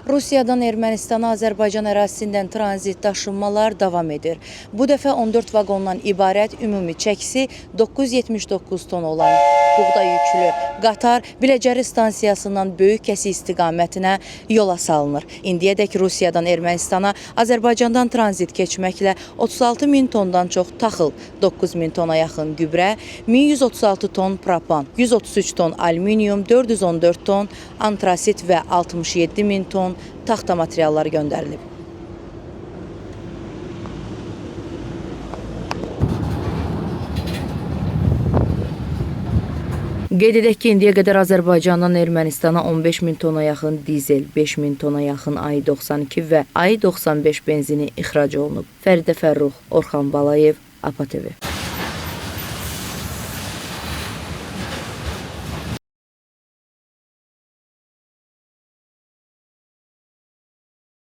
Rusiyadan Ermənistana Azərbaycan ərazisindən tranzit daşınmalar davam edir. Bu dəfə 14 vaqondan ibarət ümumi çəkisi 979 ton olan buğda yüklü qatar Biləcəri stansiyasından böyük kəsi istiqamətinə yola salınır. İndiyədək Rusiyadan Ermənistana Azərbaycandan tranzit keçməklə 36 min tondan çox taxıl, 9 min tona yaxın gübrə, 1136 ton propan, 133 ton alüminium, 414 ton antrasit və 67 min ton taxta materialları göndərilib. Qeyd edək ki, indiyə qədər Azərbaycandan Ermənistana 15 min tona yaxın dizel, 5 min tona yaxın AI-92 və AI-95 benzini ixrac olunub. Fəridə Fərrux, Orxan Balayev, APA TV.